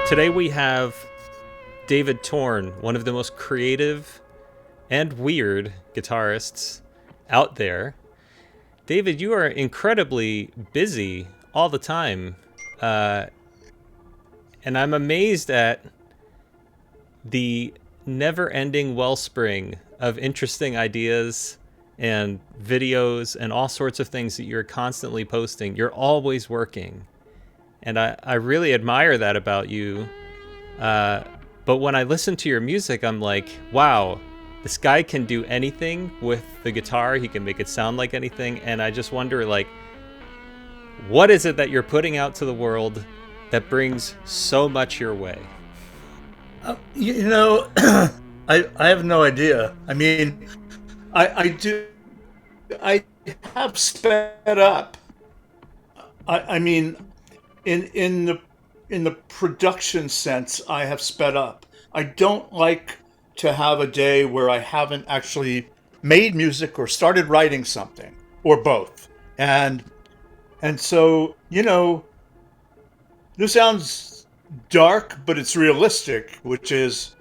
Today we have David Torn, one of the most creative and weird guitarists out there. David, you are incredibly busy all the time. Uh, and I'm amazed at the never ending wellspring of interesting ideas and videos and all sorts of things that you're constantly posting. You're always working. And I really admire that about you. But when I listen to your music, I'm like, wow, this guy can do anything with the guitar. He can make it sound like anything. And I just wonder, like, what is it that you're putting out to the world that brings so much your way? I have no idea. I mean, I do. I have sped up. I mean, in the production sense, I have sped up. I don't like to have a day where I haven't actually made music or started writing something or both. And so, this sounds dark, but it's realistic, which is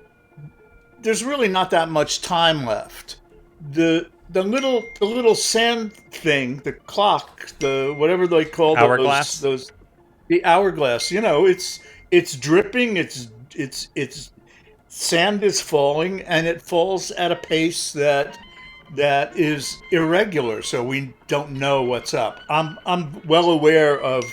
there's really not that much time left. The little sand thing, the clock, the whatever they call Hourglass? those the hourglass. It's dripping. It's sand is falling, and it falls at a pace that is irregular. So we don't know what's up. I'm well aware of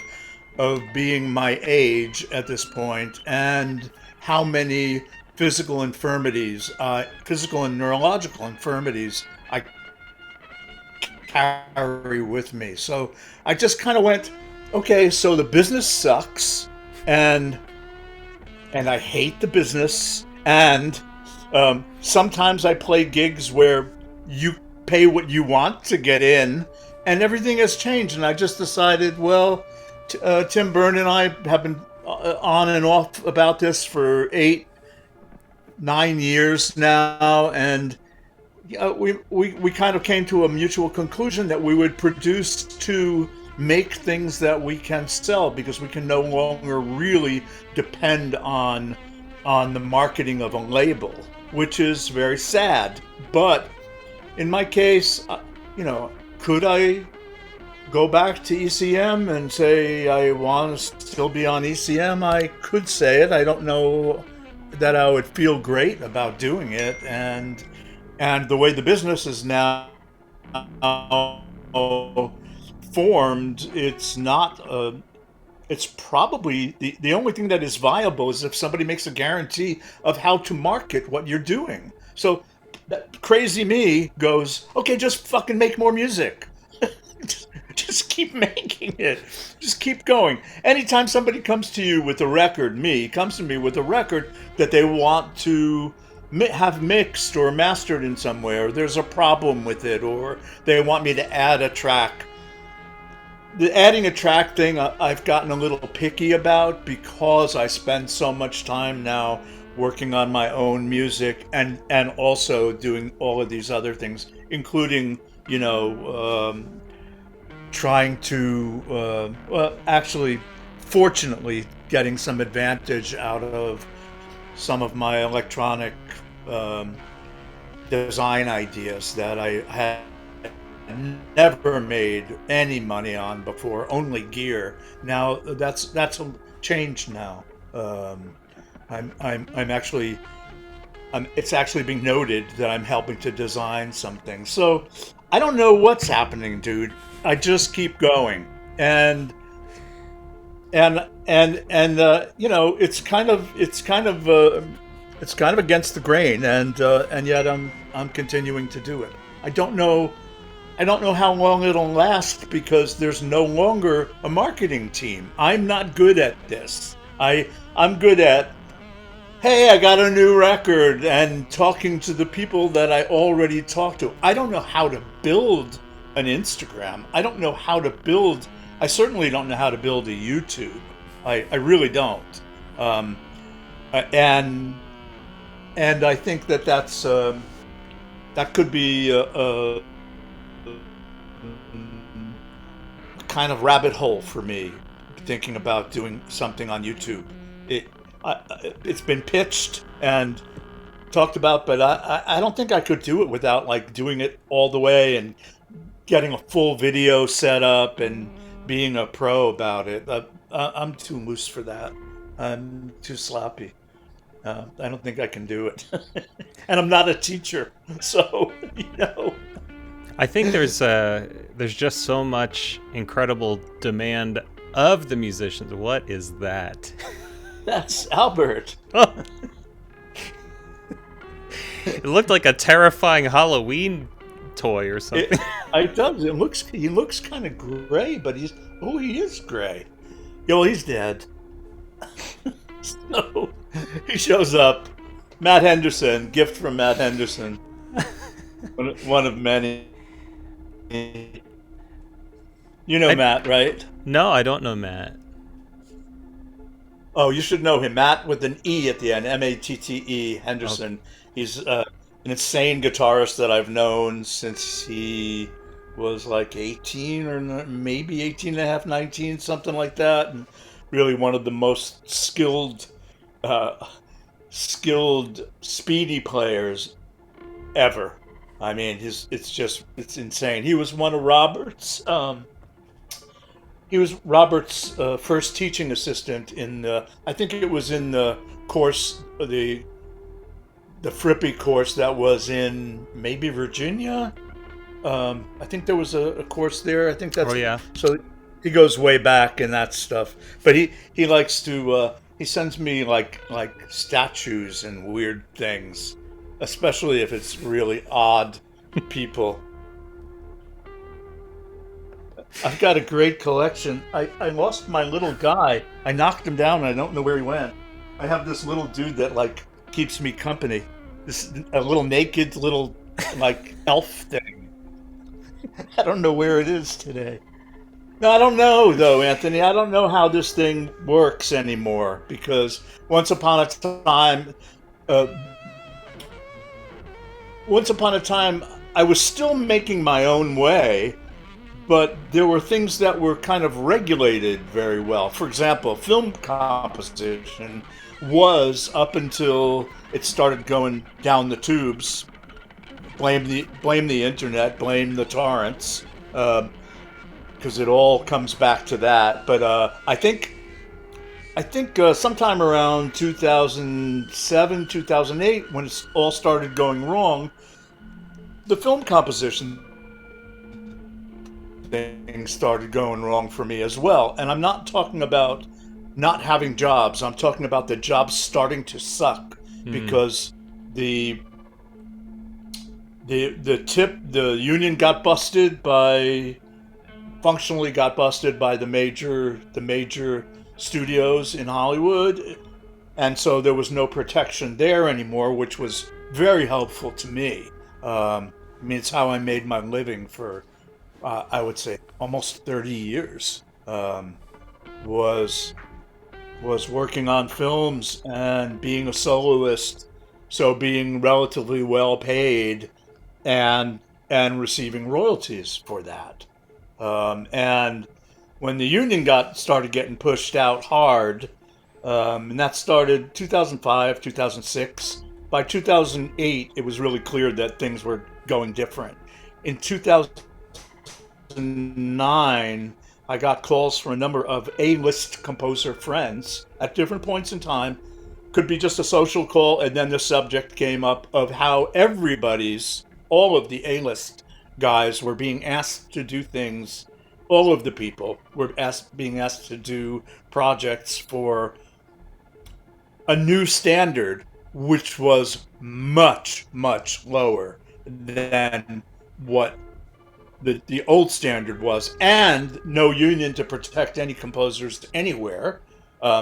being my age at this point and how many physical and neurological infirmities I carry with me. So I just kind of went, okay, so the business sucks, and I hate the business, and sometimes I play gigs where you pay what you want to get in, and everything has changed. And I just decided, well, Tim Byrne and I have been on and off about this for 8, 9 years now, and we kind of came to a mutual conclusion that we would produce to make things that we can sell, because we can no longer really depend on the marketing of a label, which is very sad. But in my case, could I go back to ECM and say I want to still be on ECM? I could say it. I don't know that I would feel great about doing it, and the way the business is now formed, it's probably the only thing that is viable is if somebody makes a guarantee of how to market what you're doing. So that crazy me goes, okay, just fucking make more music. Just keep making it. Just keep going. Anytime somebody comes to you with a record, comes to me with a record that they want to have mixed or mastered in some way, or there's a problem with it, or they want me to add a track. The adding a track thing, I've gotten a little picky about, because I spend so much time now working on my own music, and also doing all of these other things, including, trying to, actually, fortunately, getting some advantage out of some of my electronic um, design ideas that I had never made any money on before, only gear. Now that's changed now. I'm actually, it's actually being noted that I'm helping to design something. So I don't know what's happening, dude. I just keep going, and it's kind of against the grain, and yet I'm continuing to do it. I don't know. I don't know how long it'll last, because there's no longer a marketing team. I'm not good at this. I'm good at, hey, I got a new record, and talking to the people that I already talked to. I don't know how to build an Instagram. I don't know how to build. I certainly don't know how to build a YouTube. I really don't. Um, and I think that could be a kind of rabbit hole for me, thinking about doing something on YouTube. it's been pitched and talked about, but I don't think I could do it without like doing it all the way and getting a full video set up and being a pro about it. I'm too loose for that. I'm too sloppy. I don't think I can do it. And I'm not a teacher, so you know. I think there's just so much incredible demand of the musicians. What is that? That's Albert. It looked like a terrifying Halloween toy or something. It does. He looks kind of gray, but he is gray. Yeah, well, he's dead. So he shows up. Matt Henderson, gift from Matt Henderson. One of many. You know Matt, right? No, I don't know Matt. Oh, you should know him. Matt with an E at the end, Matte, Henderson. Oh. He's an insane guitarist that I've known since he was like 18 or maybe 18 and a half, 19, something like that. And really one of the most skilled, speedy players ever. I mean, it's insane. He was one of Robert's. He was Robert's first teaching assistant in I think it was in the course, the Frippy course that was in maybe Virginia. I think there was a course there. I think that's. Oh yeah. So he goes way back in that stuff. But he likes to. He sends me like statues and weird things, especially if it's really odd people. I've got a great collection. I lost my little guy. I knocked him down and I don't know where he went. I have this little dude that like keeps me company. A little naked little like elf thing. I don't know where it is today. No, I don't know though, Anthony. I don't know how this thing works anymore because once upon a time I was still making my own way. But there were things that were kind of regulated very well. For example, film composition was, up until it started going down the tubes, blame the internet, blame the torrents, because it all comes back to that. But I think sometime around 2007, 2008, when it all started going wrong, the film composition things started going wrong for me as well. And I'm not talking about not having jobs. I'm talking about the jobs starting to suck because the union functionally got busted by the major studios in Hollywood. And so there was no protection there anymore, which was very helpful to me. I mean, it's how I made my living for I would say almost 30 years, was working on films and being a soloist, so being relatively well paid and receiving royalties for that. And when the union started getting pushed out hard, and that started 2005, 2006. By 2008, it was really clear that things were going different. In 2009, I got calls from a number of A-list composer friends at different points in time. Could be just a social call, and then the subject came up of how all of the A-list guys were being asked to do things. All of the people were being asked to do projects for a new standard, which was much, much lower than what the old standard was, and no union to protect any composers anywhere.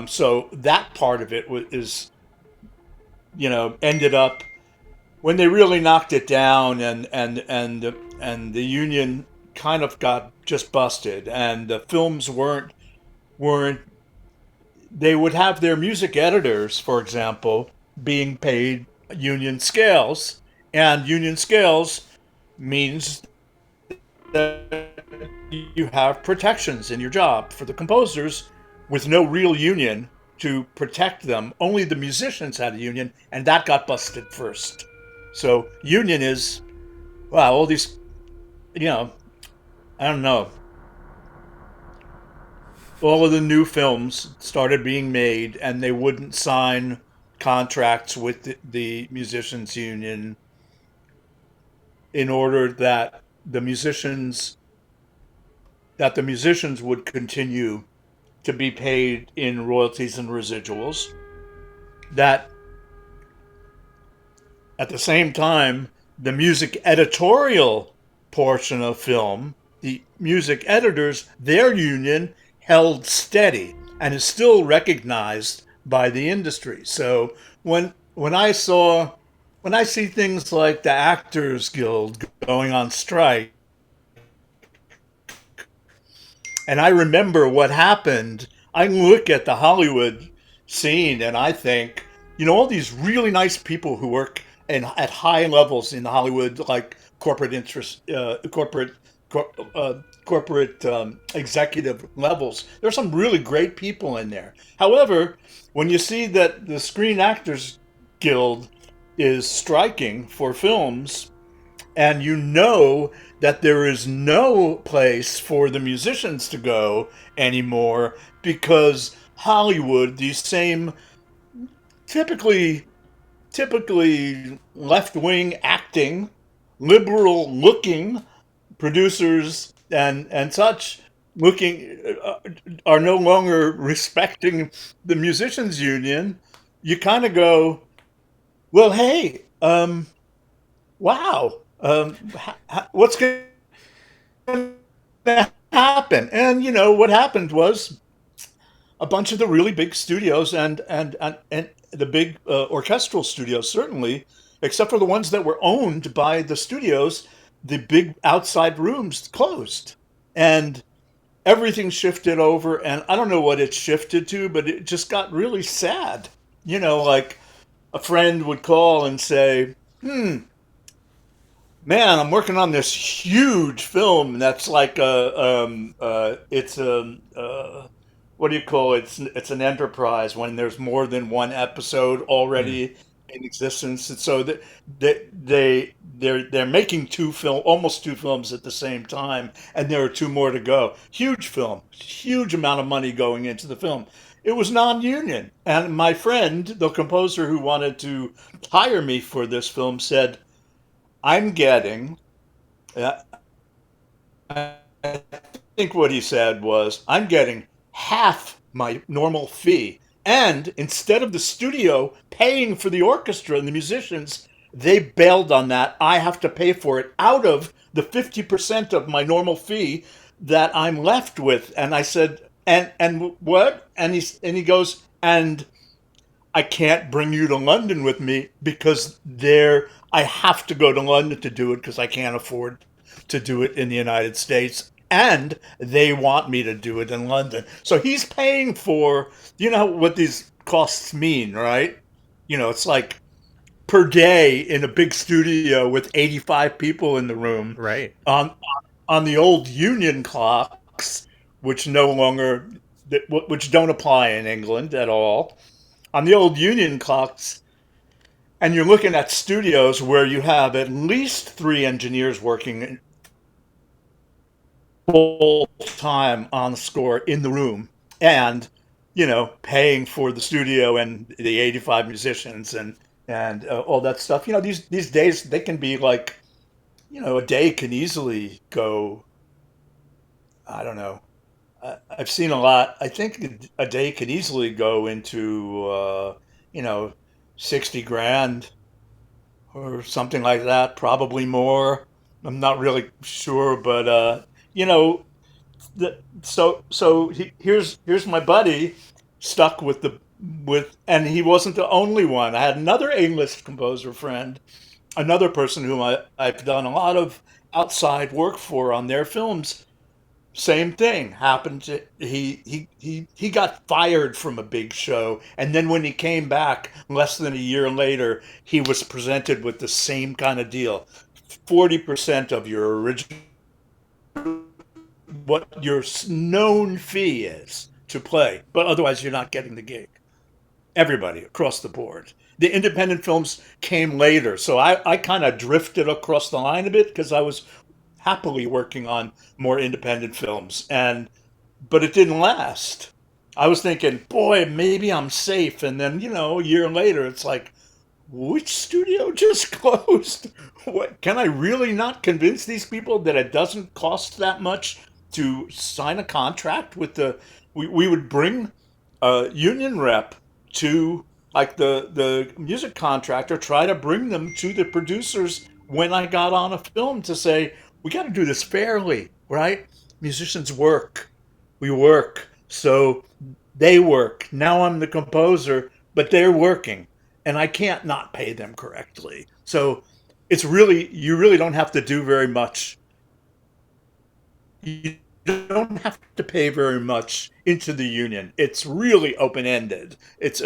So that part of it ended up when they really knocked it down, and the union kind of got just busted, and the films weren't. They would have their music editors, for example, being paid union scales, and union scales means that you have protections in your job. For the composers, with no real union, to protect them. Only the musicians had a union, and that got busted first. So union is, wow, all these, you know, I don't know, all of the new films started being made, and they wouldn't sign contracts with the musicians union in order that the musicians would continue to be paid in royalties and residuals. That at the same time, the music editorial portion of film, the music editors, their union held steady and is still recognized by the industry. So when I see things like the Actors Guild going on strike, and I remember what happened, I look at the Hollywood scene and I think, all these really nice people who work at high levels in Hollywood, like corporate interest, corporate executive levels. There's some really great people in there. However, when you see that the Screen Actors Guild is striking for films, and you know that there is no place for the musicians to go anymore because Hollywood, these same typically left-wing acting, liberal looking producers and such looking are no longer respecting the musicians union. You kind of go, well, hey, wow, what's going to happen? And what happened was a bunch of the really big studios and the big orchestral studios, certainly, except for the ones that were owned by the studios, the big outside rooms closed, and everything shifted over. And I don't know what it shifted to, but it just got really sad. Like a friend would call and say, man, I'm working on this huge film that's like it's a what do you call it? It's an enterprise when there's more than one episode Mm. already in existence, and so they're making almost two films at the same time, and there are two more to go. Huge film, huge amount of money going into the film. It was non-union, and my friend, the composer who wanted to hire me for this film, said, I'm getting, uh, I think what he said was, I'm getting half my normal fee. And instead of the studio paying for the orchestra and the musicians, they bailed on that. I have to pay for it out of the 50% of my normal fee that I'm left with. And I said, and what? And he goes, and I can't bring you to London with me because I have to go to London to do it because I can't afford to do it in the United States. And they want me to do it in London. So he's paying for, what these costs mean, right? It's like per day in a big studio with 85 people in the room Right. on on the old union clocks, which no longer, which don't apply in England at all, on the old union clocks, and you're looking at studios where you have at least three engineers working full time on the score in the room, and paying for the studio and the 85 musicians and all that stuff. These days they can be like, a day can easily go, I don't know. I've seen a lot. I think a day could easily go into you know 60 grand or something like that, probably more. I'm not really sure, but you know, here's my buddy stuck and he wasn't the only one. I had another A-list composer friend, another person whom I've done a lot of outside work for on their films. Same thing happened to he got fired from a big show, and then when he came back less than a year later, he was presented with the same kind of deal. 40% of your original, what your known fee is to play, but otherwise you're not getting the gig. everybody across the board. The independent films came later, so I kind of drifted across the line a bit because I was happily working on more independent films, and but it didn't last. I was thinking, boy, maybe I'm safe, and then a year later, it's like, which studio just closed? What can I really not convince these people that it doesn't cost that much to sign a contract with the? We would bring a union rep to like the music contractor, try to bring them to the producers when I got on a film to say we got to do this fairly, right? Musicians work, we work, so they work. Now I'm the composer, but they're working and I can't not pay them correctly. So it's really, you really don't have to do very much. You don't have to pay very much into the union. It's really open ended. It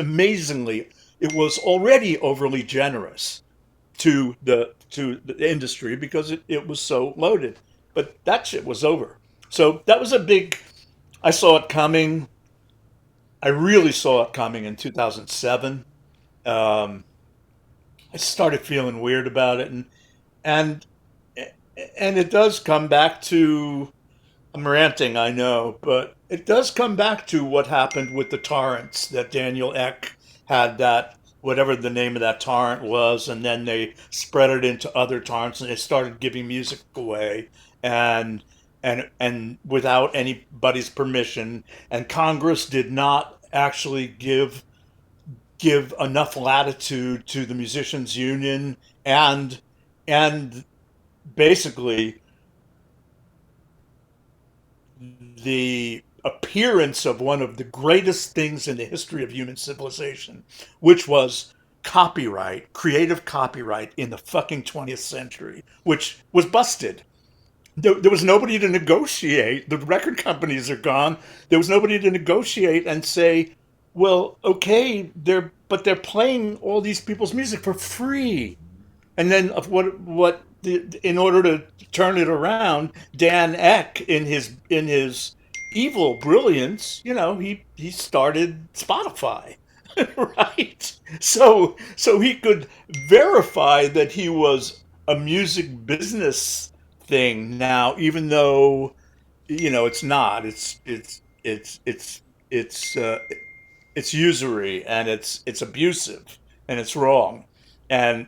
was already overly generous to the industry because it was so loaded. But that shit was over. So that was a big, I saw it coming. I really saw it coming in 2007. Um, I started feeling weird about it, and and it does come back to, I'm ranting, I know, but it does come back to what happened with the torrents that Daniel Ek had, that whatever the name of that torrent was, and then they spread it into other torrents and they started giving music away, and and without anybody's permission, and Congress did not actually give enough latitude to the musicians union, and and basically the appearance of one of the greatest things in the history of human civilization, which was copyright, creative copyright in the fucking 20th century, which was busted. There was nobody to negotiate. The record companies are gone. There was nobody to negotiate and say, well, okay, they're playing all these people's music for free. And then of in order to turn it around, Dan Eck in his evil brilliance, he started Spotify, right? So he could verify that he was a music business thing now, even though it's not. It's it's usury, and it's abusive, and it's wrong, and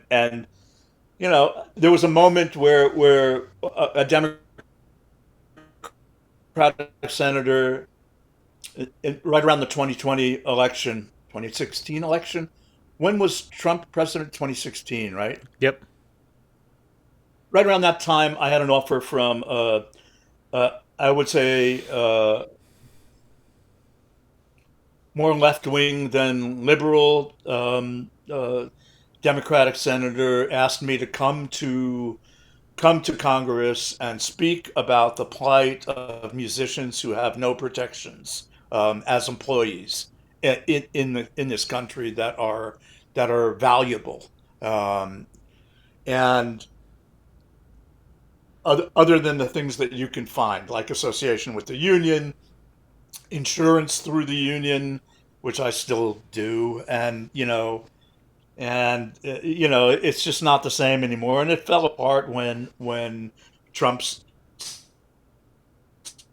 there was a moment where a Democratic senator, right around the 2020 election, 2016 election. When was Trump president? 2016, right? Yep. Right around that time, I had an offer from, I would say, more left wing than liberal Democratic senator, asked me to come to Congress and speak about the plight of musicians who have no protections as employees in this country that are valuable, um, and other than the things that you can find, like association with the union, insurance through the union, which I still do, and it's just not the same anymore, and it fell apart when Trump's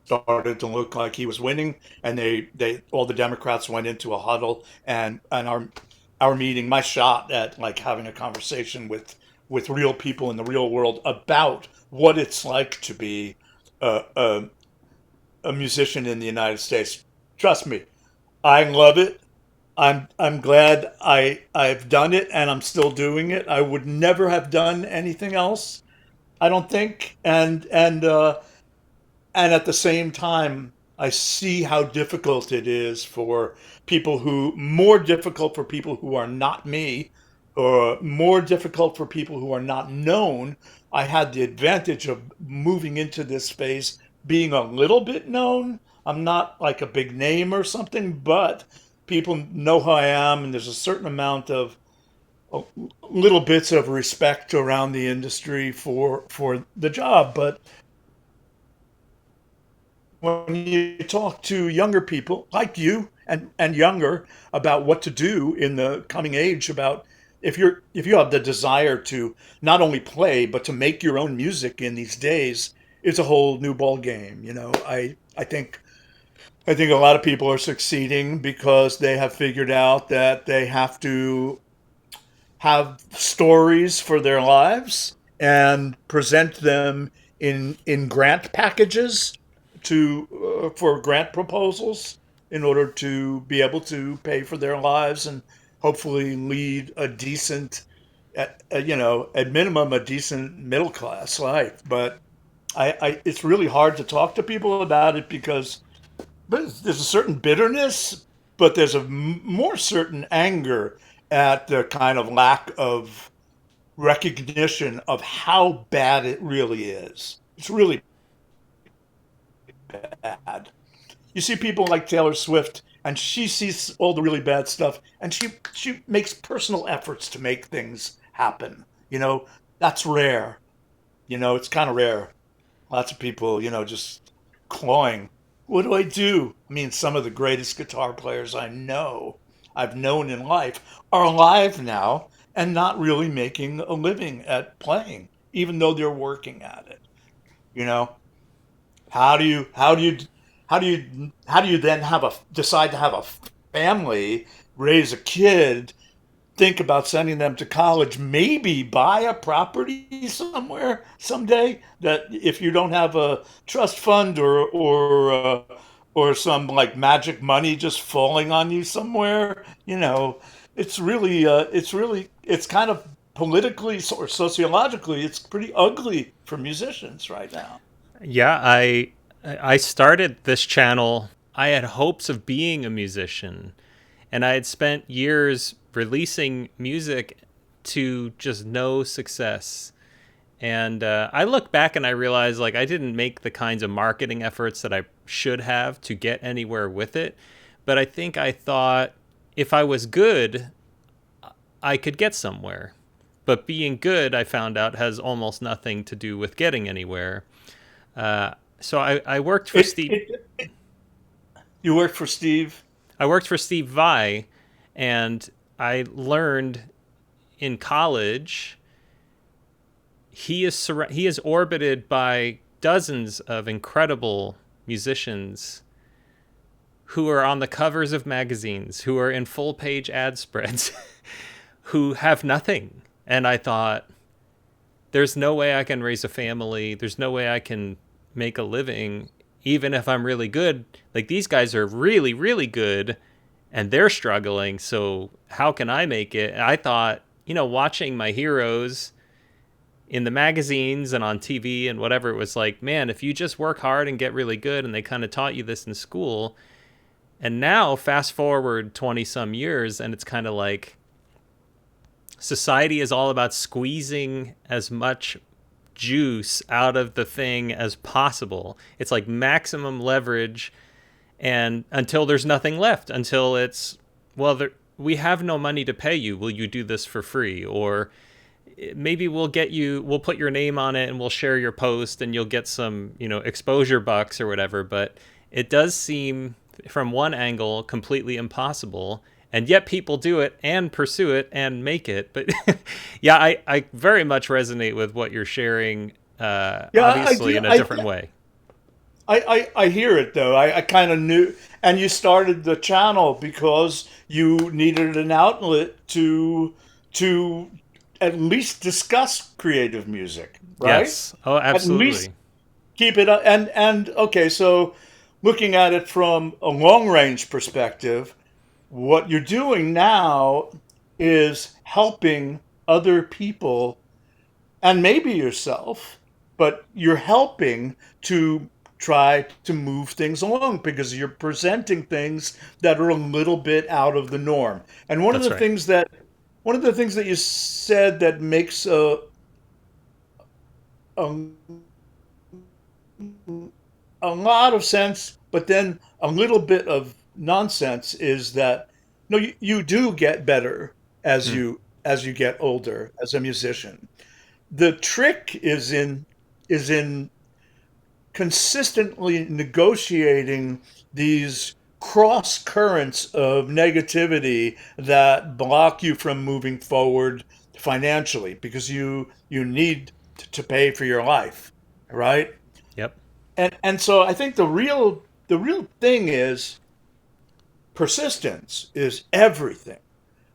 started to look like he was winning, and they all the Democrats went into a huddle, and our meeting, my shot at like having a conversation with real people in the real world about what it's like to be a a musician in the United States. Trust me, I love it. I'm glad I've done it, and I'm still doing it. I would never have done anything else, I don't think. And at the same time, I see how difficult it is for more difficult for people who are not me, or more difficult for people who are not known. I had the advantage of moving into this space being a little bit known. I'm not like a big name or something, but people know who I am, and there's a certain amount of uh, little bits of respect around the industry for the job. But when you talk to younger people like you and younger about what to do in the coming age, about if you have the desire to not only play but to make your own music in these days, it's a whole new ball game. I think a lot of people are succeeding because they have figured out that they have to have stories for their lives and present them in grant packages to for grant proposals in order to be able to pay for their lives and hopefully lead a decent at minimum a decent middle class life. But it's really hard to talk to people about it because there's a certain bitterness, but there's a more certain anger at the kind of lack of recognition of how bad it really is. It's really bad. You see people like Taylor Swift, and she sees all the really bad stuff, and she makes personal efforts to make things happen. That's rare. It's kind of rare. Lots of people, just clawing. What do I do? I mean, some of the greatest guitar players I've known in life, are alive now and not really making a living at playing, even though they're working at it. You know, how do you how do you how do you then decide to have a family, raise a kid, think about sending them to college, maybe buy a property somewhere someday, that if you don't have a trust fund or some like magic money just falling on you somewhere, it's kind of politically or sociologically, it's pretty ugly for musicians right now. Yeah, I started this channel. I had hopes of being a musician, and I had spent years releasing music to just no success. And I look back and I realize like I didn't make the kinds of marketing efforts that I should have to get anywhere with it. But I think I thought if I was good, I could get somewhere. But being good, I found out, has almost nothing to do with getting anywhere. So I worked for It, Steve. it, you worked for Steve. I worked for Steve Vai, and I learned in college he is orbited by dozens of incredible musicians who are on the covers of magazines, who are in full page ad spreads, who have nothing. And I thought, there's no way I can raise a family. There's no way I can make a living, even if I'm really good. Like, these guys are really, really good and they're struggling. So how can I make it? And I thought, watching my heroes in the magazines and on TV and whatever, it was like, man, if you just work hard and get really good, and they kind of taught you this in school. And now fast forward 20 some years, and it's kind of like society is all about squeezing as much juice out of the thing as possible. It's like maximum leverage, and until there's nothing left, until it's, well, we have no money to pay you. Will you do this for free? Or maybe we'll put your name on it and we'll share your post and you'll get some, exposure bucks or whatever. But it does seem from one angle completely impossible. And yet people do it and pursue it and make it. But yeah, I very much resonate with what you're sharing, Yeah, I obviously do. in a different way. I hear it though. I kind of knew, and you started the channel because you needed an outlet to at least discuss creative music, right? Yes. Oh, At least absolutely. keep it up. And okay, so looking at it from a long range perspective, what you're doing now is helping other people and maybe yourself, but you're helping to try to move things along because you're presenting things that are a little bit out of the norm. And That's right. one of the things that you said that makes a, a lot of sense, but then a little bit of nonsense is that no, you do get better Hmm. as you get older as a musician. The trick is in consistently negotiating these cross currents of negativity that block you from moving forward financially because you need to pay for your life, right? Yep. And so I think the real thing is persistence is everything.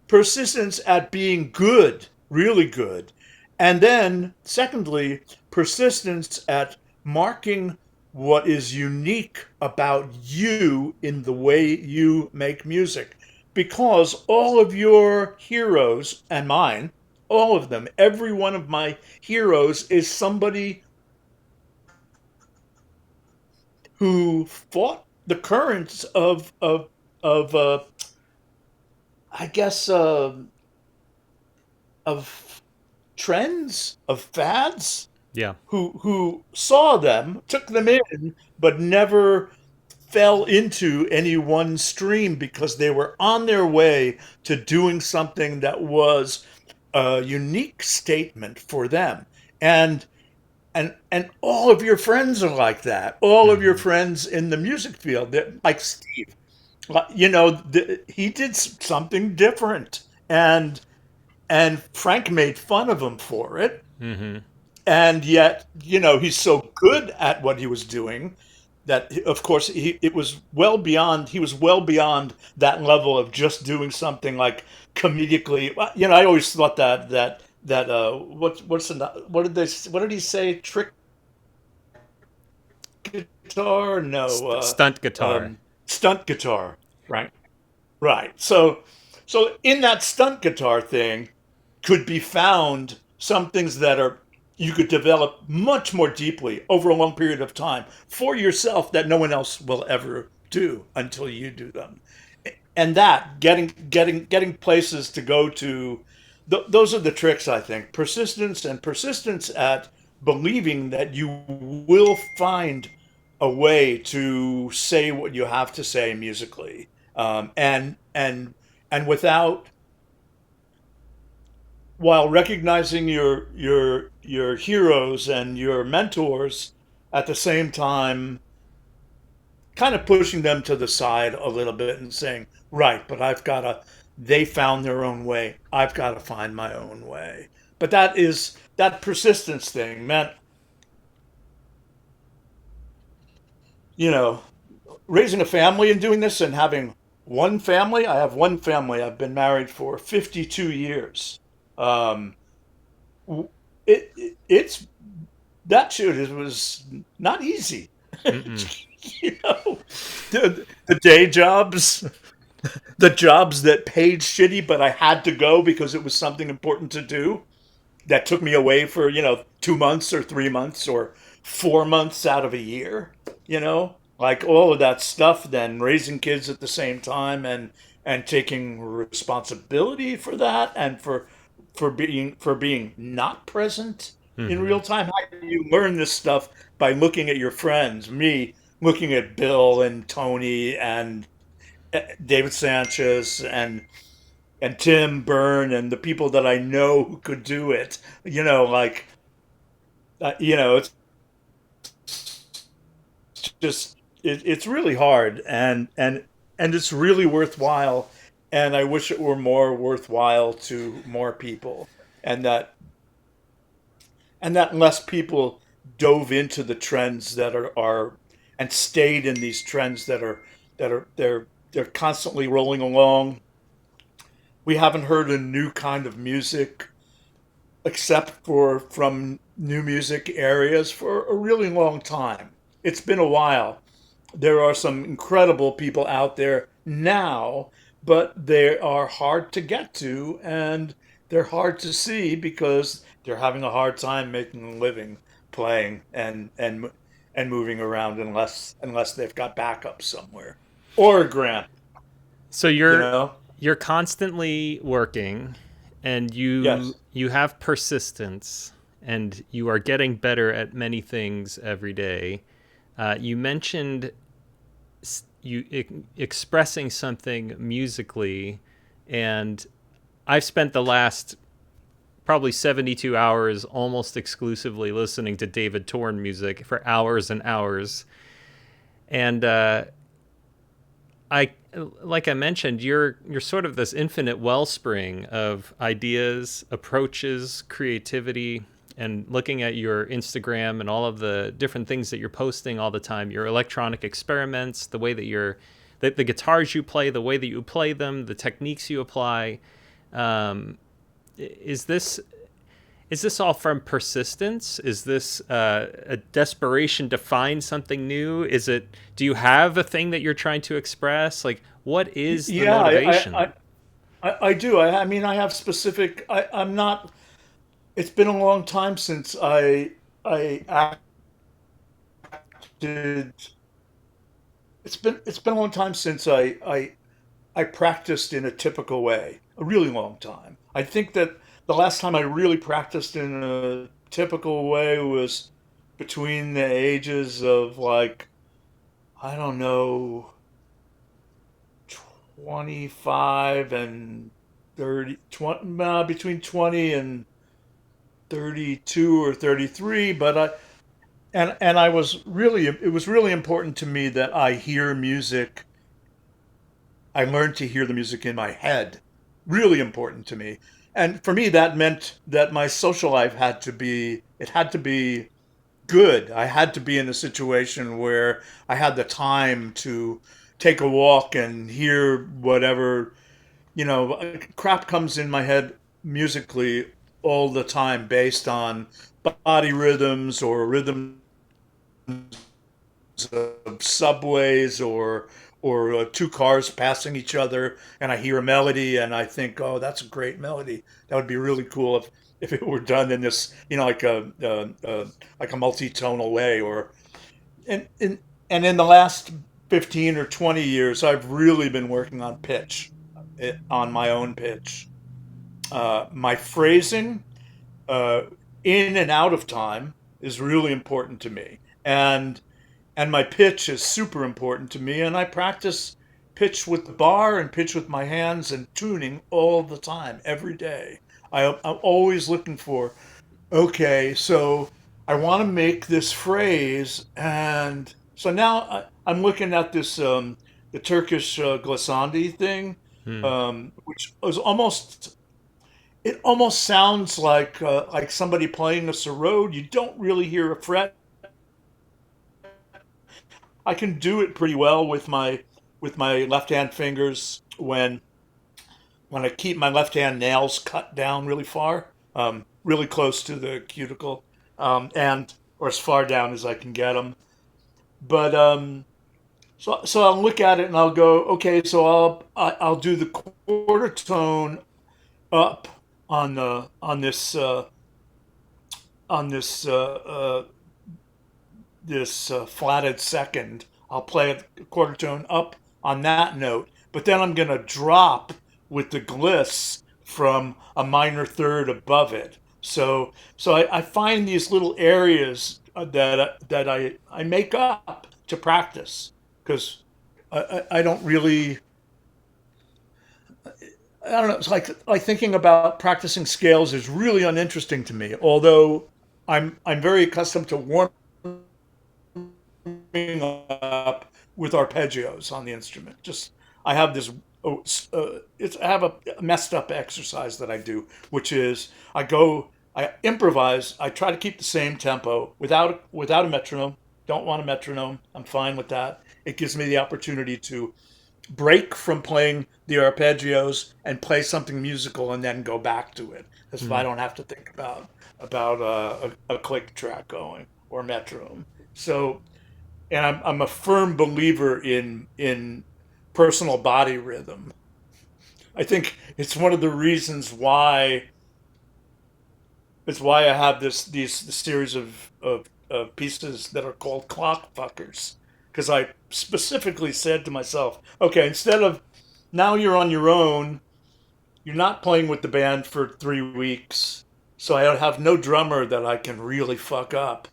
Persistence at being good, really good. And then, secondly, persistence at marking what is unique about you in the way you make music. Because all of your heroes and mine, all of them, every one of my heroes is somebody who fought the currents of I guess of trends, of fads, Yeah. who saw them, took them in, but never fell into any one stream because they were on their way to doing something that was a unique statement for them. And and all of your friends are like that. All of your Hmm. friends in the music field, like Steve, he did something different, and Frank made fun of him for it, Hmm. and yet he's so good at what he was doing that of course he was well beyond that level of just doing something like comedically. I always thought that what did he say, trick guitar, no, Stunt guitar. stunt guitar, right? Right. So in that stunt guitar thing could be found some things that are you could develop much more deeply over a long period of time for yourself that no one else will ever do until you do them. And that getting places to go to, those are the tricks, I think. Persistence, and persistence at believing that you will find a way to say what you have to say musically, and without, while recognizing your heroes and your mentors, at the same time kind of pushing them to the side a little bit and saying, right, but they found their own way, I've got to find my own way. But that persistence thing meant, you know raising a family and doing this and having one family. I have one family. I've been married for 52 years. um it's that shit was not easy. Mm-mm. you know the day jobs, the jobs that paid shitty, but I had to go because it was something important to do, that took me away for 2 months or 3 months or 4 months out of a year. Like all of that stuff, then raising kids at the same time, and taking responsibility for that, and for being not present in Hmm. real time. How do you learn this stuff? By looking at your friends, me looking at Bill and Tony and David Sanchez and Tim Byrne and the people that I know who could do it. Like, it's just it's really hard, and it's really worthwhile, and I wish it were more worthwhile to more people, and that less people dove into the trends that are and stayed in these trends they're constantly rolling along. We haven't heard a new kind of music except for from new music areas for a really long time. It's been a while. There are some incredible people out there now, but they are hard to get to, and they're hard to see because they're having a hard time making a living playing and moving around, unless they've got backup somewhere or a grant, So you you're know? you're constantly working, and you Yes. you have persistence, and you are getting better at many things every day. You mentioned expressing something musically, and I've spent the last probably 72 hours almost exclusively listening to David Torn music for hours and hours. And I like I mentioned, you're sort of this infinite wellspring of ideas, approaches, creativity, and looking at your Instagram and all of the different things that you're posting all the time, your electronic experiments, the way that the guitars you play, the way that you play them, the techniques you apply. Um, is this all from persistence? Is this a desperation to find something new? Do you have a thing that you're trying to express? Like, what is the Yeah, motivation? I do. I mean, I have specific. I'm not. It's been a long time since I acted. It's been a long time since I practiced in a typical way. A really long time. I think that the last time I really practiced in a typical way was between the ages of like, I don't know, 25 and 30, 20, between 20 and 32 or 33. But I was really, it was really important to me that I hear music. I learned to hear the music in my head. Really important to me. And for me, that meant that my social life it had to be good. I had to be in a situation where I had the time to take a walk and hear whatever, crap comes in my head musically all the time based on body rhythms or rhythms of subways or two cars passing each other, and I hear a melody and I think, oh, that's a great melody. That would be really cool if it were done in this, like a multi-tonal way. Or and in the last 15 or 20 years, I've really been working on pitch, on my own pitch. My phrasing, uh, in and out of time, is really important to me, and my pitch is super important to me. And I practice pitch with the bar and pitch with my hands and tuning all the time, every day. I'm always looking for, okay, so I want to make this phrase, and so now I'm looking at this the Turkish glissandi thing, Hmm. which is almost, it almost sounds like somebody playing a sarod. You don't really hear a fret. I can do it pretty well with my left hand fingers when I keep my left hand nails cut down really far, really close to the cuticle, and or as far down as I can get them. But so I'll look at it and I'll go, okay, so I'll do the quarter tone up on the on this this flatted second. I'll play a quarter tone up on that note, but then I'm going to drop with the gliss from a minor third above it. So I find these little areas that I make up to practice, because I don't really, I don't know. It's like thinking about practicing scales is really uninteresting to me. Although I'm very accustomed to warming up with arpeggios on the instrument. Just I have this. I have a messed up exercise that I do, which is I improvise. I try to keep the same tempo without a metronome. Don't want a metronome. I'm fine with that. It gives me the opportunity to break from playing the arpeggios and play something musical and then go back to it, as if I Hmm. don't have to think about a click track going or metronome. So, and I'm a firm believer in personal body rhythm. I think it's one of the reasons why it's why I have this series of pieces that are called clock fuckers, because I specifically said to myself, okay, instead of now you're on your own, you're not playing with the band for 3 weeks, so I have no drummer that I can really fuck up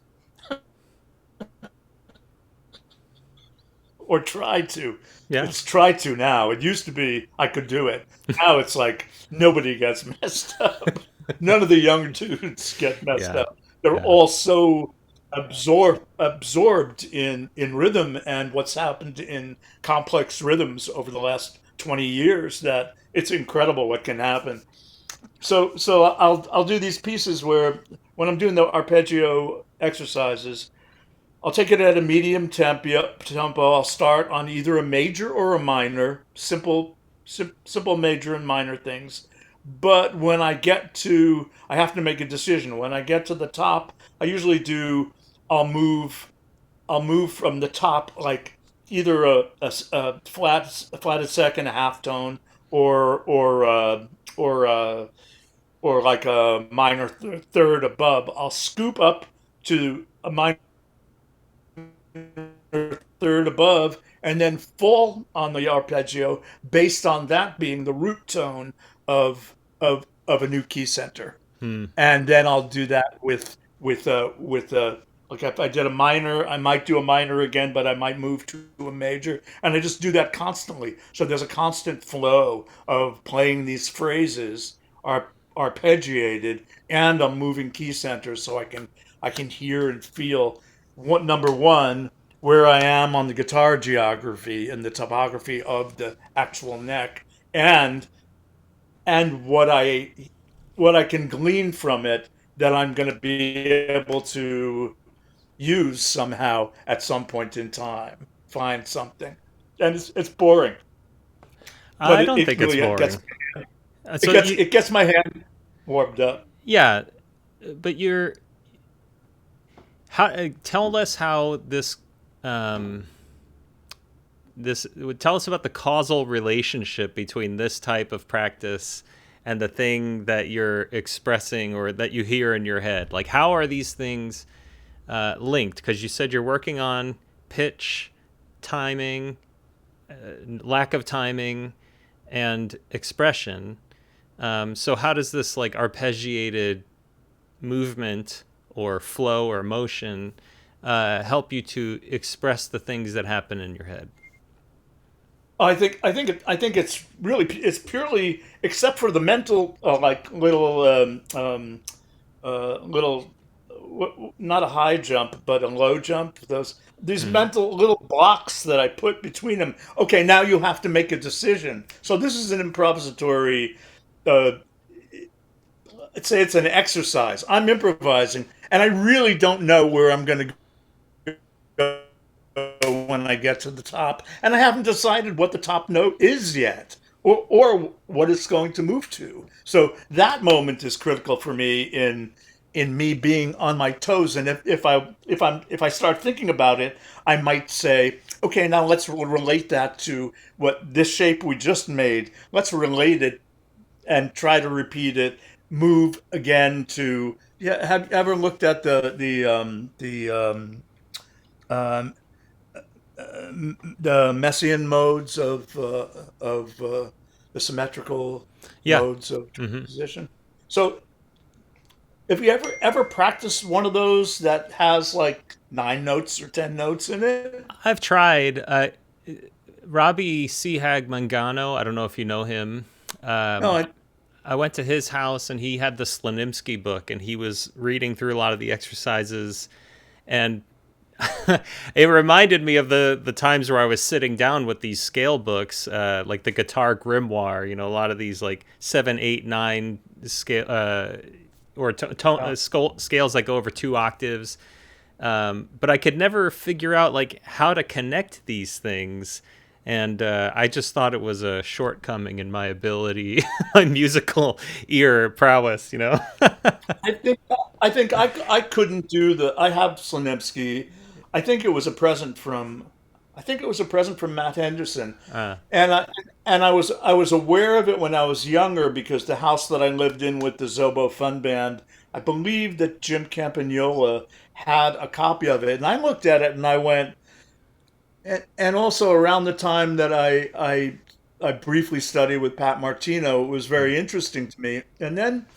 or try to. Yeah. It's try to now. It used to be I could do it. Now it's like nobody gets messed up. None of the young dudes get messed Yeah. up. They're Yeah. all so absorbed in rhythm and what's happened in complex rhythms over the last 20 years that it's incredible what can happen. So I'll do these pieces where when I'm doing the arpeggio exercises, I'll take it at a medium tempo. I'll start on either a major or a minor, simple major and minor things. But when I have to make a decision. When I get to the top, I usually do. I'll move. I'll move from the top, like either a flatted second, a half tone, or or uh, or or like a minor third above. I'll scoop up to a minor third above and then fall on the arpeggio based on that being the root tone of a new key center. Hmm. And then I'll do that with like if I did a minor, I might do a minor again, but I might move to a major, and I just do that constantly. So there's a constant flow of playing these phrases arpeggiated, and I'm moving key centers so I can hear and feel what number one where I am on the guitar geography and the topography of the actual neck, and and what I can glean from it that I'm going to be able to use somehow at some point in time. Find something, and it's boring, but I don't think it's really boring. So it gets my hand warmed up. yeah, but you're how tell us how um, this tell us about the causal relationship between this type of practice and the thing that you're expressing or that you hear in your head. Like, how are these things linked? Because you said you're working on pitch, timing, lack of timing, and expression. So how does this like arpeggiated movement or flow or motion help you to express the things that happen in your head? I think it's purely except for the mental like little not a high jump but a low jump, these Mm. mental little blocks that I put between them. Okay, now you have to make a decision. So this is an improvisatory uh, let's say it's an exercise. I'm improvising and I really don't know where I'm going to go when I get to the top, and I haven't decided what the top note is yet, or what it's going to move to. So that moment is critical for me in me being on my toes. And if I start thinking about it, I might say, okay, now let's relate that to what this shape we just made. Let's relate it and try to repeat it. Move again to yeah. Have you ever looked at um, the Messian modes of the symmetrical Yeah. modes of Hmm. transposition? So, if you ever practice one of those that has like 9 notes or 10 notes in it? I've tried. Robbie Seahag Mangano. I don't know if you know him. No, Um, I, I went to his house and he had the Slanimsky book and he was reading through a lot of the exercises and it reminded me of the times where I was sitting down with these scale books, like the Guitar Grimoire. You know, a lot of these like 7, 8, 9 scale or scales that go over 2 octaves. But I could never figure out like how to connect these things, and I just thought it was a shortcoming in my ability, my musical ear prowess. You know. I think I couldn't do the. I have Slanevsky. I think it was a present from. I think it was a present from Matt Henderson, uh, and I was aware of it when I was younger because the house that I lived in with the Zobo Fun Band. I believe that Jim Campagnola had a copy of it, and I looked at it and I went. And also around the time that I briefly studied with Pat Martino, it was very interesting to me. And then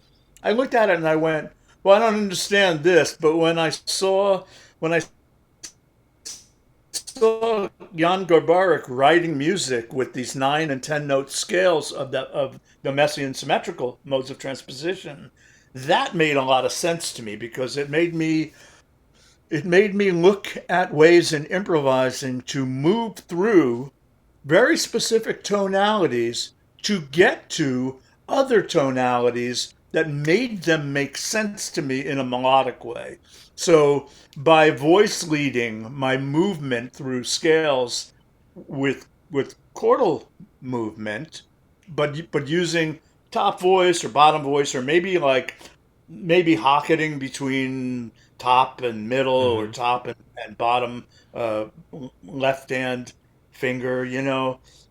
I looked at it and I went, "Well, I don't understand this." But when I saw Jan Garbarek writing music with these 9 and 10 note scales of the Messiaen symmetrical modes of transposition, that made a lot of sense to me because it made me look at ways in improvising to move through very specific tonalities to get to other tonalities that made them make sense to me in a melodic way. So by voice leading my movement through scales with chordal movement, but using top voice or bottom voice or maybe hocketing between top and middle or Mm-hmm. top and bottom uh, left hand finger,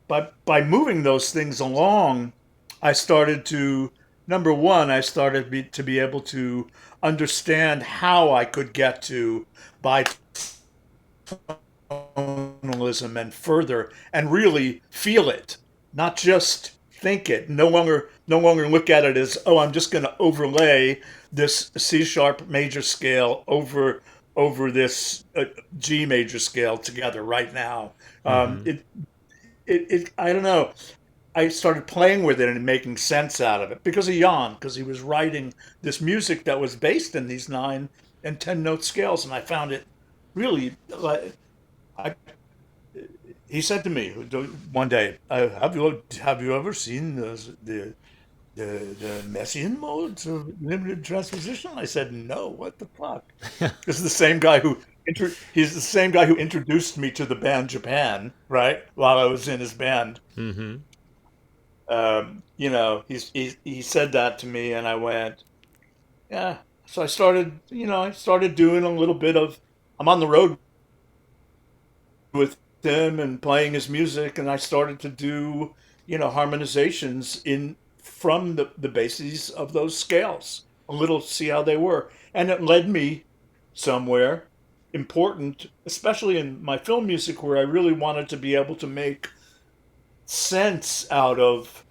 But by moving those things along, I started to, number one, I started to be able to understand how I could get to bitonalism and further and really feel it, not just think it. No longer look at it as, oh, I'm just going to overlay this C sharp major scale over this G major scale together right now. Um, Mm-hmm. it, I don't know. I started playing with it and making sense out of it because of Jan, because he was writing this music that was based in these 9 and 10 note scales, and I found it really like I. He said to me one day, have you ever seen the Messian modes of limited transposition? I said, no. What the fuck? This is the same guy he's the same guy who introduced me to the band Japan, right? While I was in his band. Mm-hmm. He said that to me, and I went, yeah. So I started doing a little bit of. I'm on the road with him and playing his music, and I started to do, harmonizations in from the bases of those scales, a little see how they were, and it led me somewhere important, especially in my film music, where I really wanted to be able to make sense out of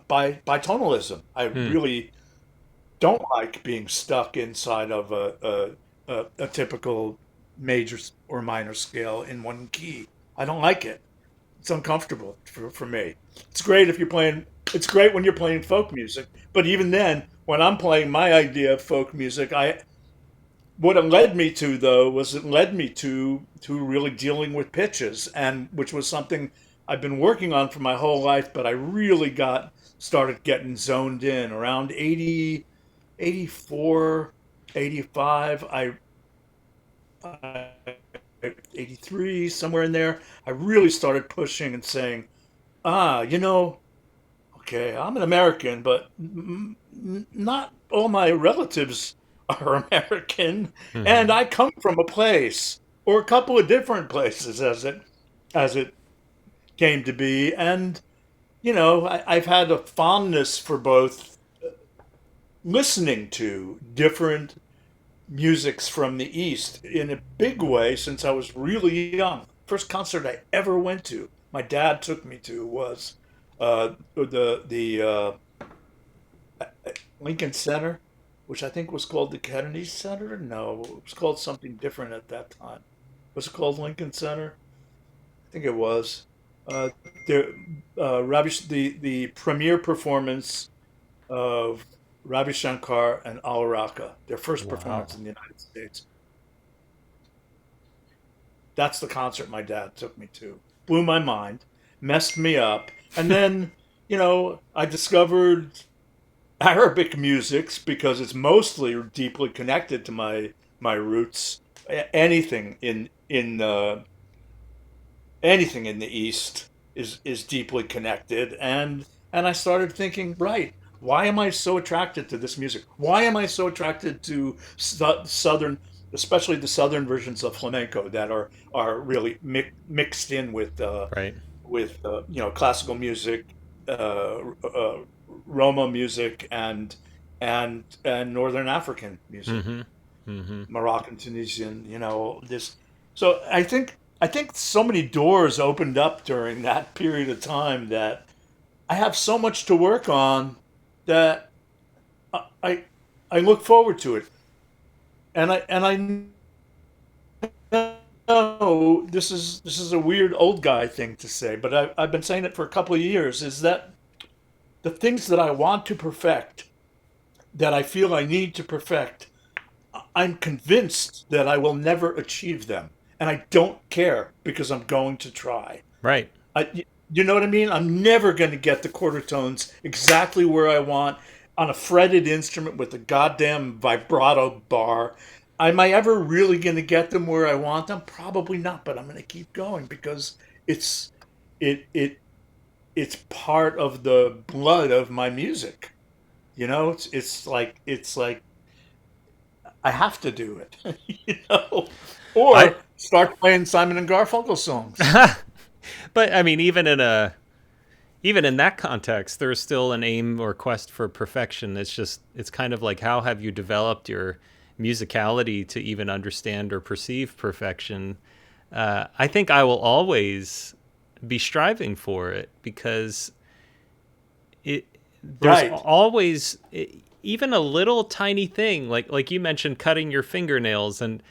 bitonalism. I Hmm. really don't like being stuck inside of a typical major or minor scale in one key. I don't like it. It's uncomfortable for me. It's great if you're playing. It's great when you're playing folk music, but even then, when I'm playing my idea of folk music, I what it led me to though was it led me to really dealing with pitches, and which was something I've been working on for my whole life, but I really got started getting zoned in around 80, 84, 85. I 83, somewhere in there. I really started pushing and saying, okay, I'm an American, but not all my relatives are American, and Mm-hmm. I come from a place or a couple of different places as it came to be, and I've had a fondness for both listening to different musics from the East in a big way since I was really young. First concert I ever went to, my dad took me to, was the Lincoln Center, which I think was called the Kennedy Center. No, it was called something different at that time. Was it called Lincoln Center? I think it was. Uh, the premiere performance of Ravi Shankar and Al Raka, their first performance Wow. in the United States. That's the concert my dad took me to. Blew my mind, messed me up, and then I discovered Arabic musics because it's mostly deeply connected to my roots. Anything in the East is deeply connected, and I started thinking, right, why am I so attracted to this music? Why am I so attracted to southern, especially the southern versions of flamenco that are really mixed in Right. classical music, uh, Roma music, and Northern African music, Mm-hmm. Mm-hmm. Moroccan, Tunisian. This. So I think so many doors opened up during that period of time that I have so much to work on that I I look forward to it, and I know this is a weird old guy thing to say, but I've been saying it for a couple of years. Is that the things that I want to perfect, that I feel I need to perfect, I'm convinced that I will never achieve them. And I don't care because I'm going to try. Right. You know what I mean? I'm never going to get the quarter tones exactly where I want on a fretted instrument with a goddamn vibrato bar. Am I ever really going to get them where I want them? Probably not, but I'm going to keep going because it's it it it's part of the blood of my music. You know, it's like I have to do it. I Or start playing Simon and Garfunkel songs. but I mean even in that context there's still an aim or quest for perfection. It's kind of like, how have you developed your musicality to even understand or perceive perfection? I think I will always be striving for it because it there's Right. always even a little tiny thing like you mentioned cutting your fingernails, and